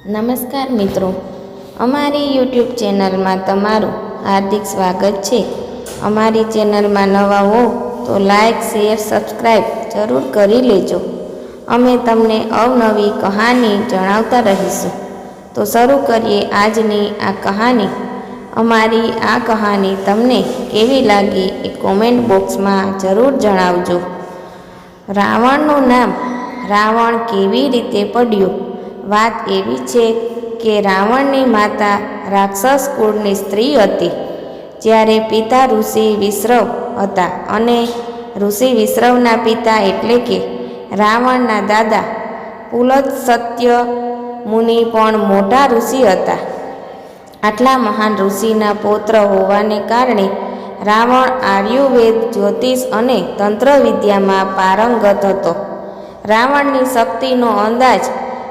નમસ્કાર મિત્રો, અમારી યુટ્યુબ ચેનલમાં તમારું હાર્દિક સ્વાગત છે। અમારી ચેનલમાં નવા હો તો લાઈક, શેર, સબસ્ક્રાઈબ જરૂર કરી લેજો। અમે તમને અવનવી કહાની જણાવતા રહીશું। તો શરૂ કરીએ આજની આ કહાની। અમારી આ કહાની તમને કેવી લાગી એ કોમેન્ટ બોક્સમાં જરૂર જણાવજો। રાવણનું નામ રાવણ કેવી રીતે પડ્યું? વાત એવી છે કે રાવણની માતા રાક્ષસ કુળની સ્ત્રી હતી। જ્યારે પિતા ઋષિ વિશ્રવ હતા અને ઋષિ વિશ્રવના પિતા એટલે કે રાવણના દાદા પુલત્સત્ય મુનિ પણ મોટા ઋષિ હતા। આટલા મહાન ઋષિના પૌત્ર હોવાને કારણે રાવણ આયુર્વેદ, જ્યોતિષ અને તંત્ર વિદ્યામાં પારંગત હતો। રાવણની શક્તિનો અંદાજ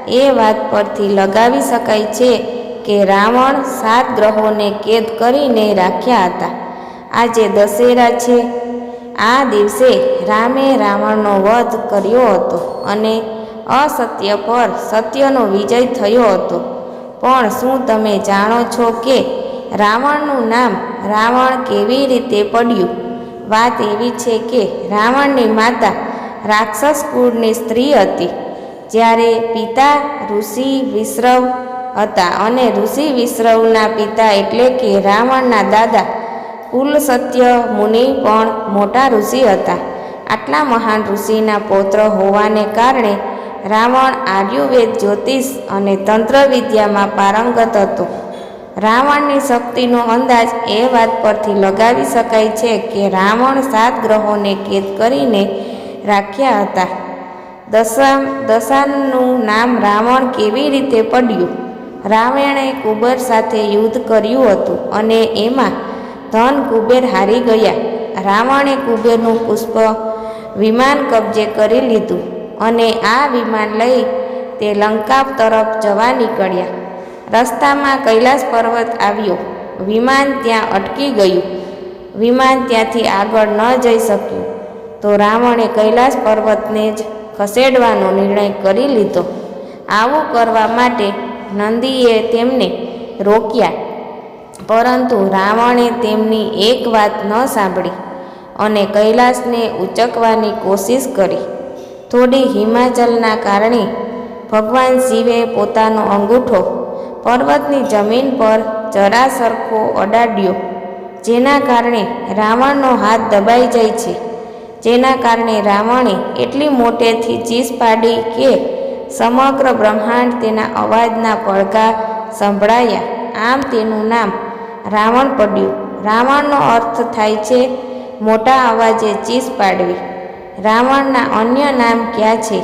એ વાત પરથી લગાવી શકાય છે કે રાવણ 7 ગ્રહોને કેદ કરીને રાખ્યા હતા। આજે દશેરા છે। આ દિવસે રામે રાવણનો વધ કર્યો હતો અને અસત્ય પર સત્યનો વિજય થયો હતો। પણ શું તમે જાણો છો કે રાવણનું નામ રાવણ કેવી રીતે પડ્યું? વાત એવી છે કે રાવણની માતા રાક્ષસ કુળની સ્ત્રી હતી। જ્યારે પિતા ઋષિ વિશ્રવ હતા અને ઋષિ વિશ્રવના પિતા એટલે કે રાવણના દાદા પુલત્સત્ય મુનિ પણ મોટા ઋષિ હતા। આટલા મહાન ઋષિના પૌત્ર હોવાને કારણે રાવણ આયુર્વેદ, જ્યોતિષ અને તંત્ર વિદ્યામાં પારંગત હતો। રાવણની શક્તિનો અંદાજ એ વાત પરથી લગાવી શકાય છે કે રાવણ 7 ગ્રહોને કેદ કરીને રાખ્યા હતા। દશાનું નામ રાવણ કેવી રીતે પડ્યું? રાવણે કુબેર સાથે યુદ્ધ કર્યું હતું અને એમાં ધન કુબેર હારી ગયા। રાવણે કુબેરનું પુષ્પ વિમાન કબજે કરી લીધું અને આ વિમાન લઈ તે લંકા તરફ જવા નીકળ્યા। રસ્તામાં કૈલાસ પર્વત આવ્યો। વિમાન ત્યાં અટકી ગયું। વિમાન ત્યાંથી આગળ ન જઈ શક્યું તો રાવણે કૈલાસ પર્વતને જ ખસેડવાનો નિર્ણય કરી લીધો। આવું કરવા માટે નંદીએ તેમને રોક્યા, પરંતુ રાવણે તેમની એક વાત ન સાંભળી અને કૈલાસને ઉંચકવાની કોશિશ કરી। થોડી હિમાચલના કારણે ભગવાન શિવે પોતાનો અંગૂઠો પર્વતની જમીન પર જરા સરખો અડાડ્યો, જેના કારણે રાવણનો હાથ દબાઈ જાય છે। જેના કારણે રાવણે એટલી મોટેથી ચીસ પાડી કે સમગ્ર બ્રહ્માંડ તેના અવાજના પડઘા સંભળાયા। આમ તેનું નામ રાવણ પડ્યું। રાવણનો અર્થ થાય છે મોટા અવાજે ચીસ પાડવી। રાવણના અન્ય નામ ક્યાં છે?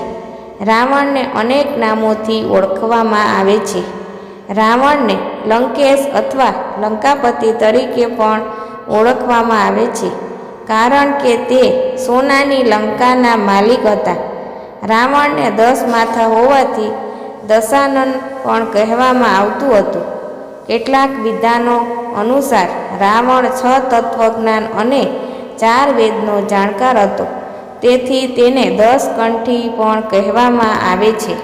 રાવણને અનેક નામોથી ઓળખવામાં આવે છે। રાવણને લંકેશ અથવા લંકાપતિ તરીકે પણ ઓળખવામાં આવે છે, કારણ કે તે સોનાની લંકાના માલિક હતા। રાવણને 10 માથા હોવાથી દશાનન પણ કહેવામાં આવતું હતું। કેટલાક વિદ્વાનો અનુસાર રાવણ 6 તત્વજ્ઞાન અને 4 વેદનો જાણકાર હતો, તેથી તેને 10 કંઠી પણ કહેવામાં આવે છે।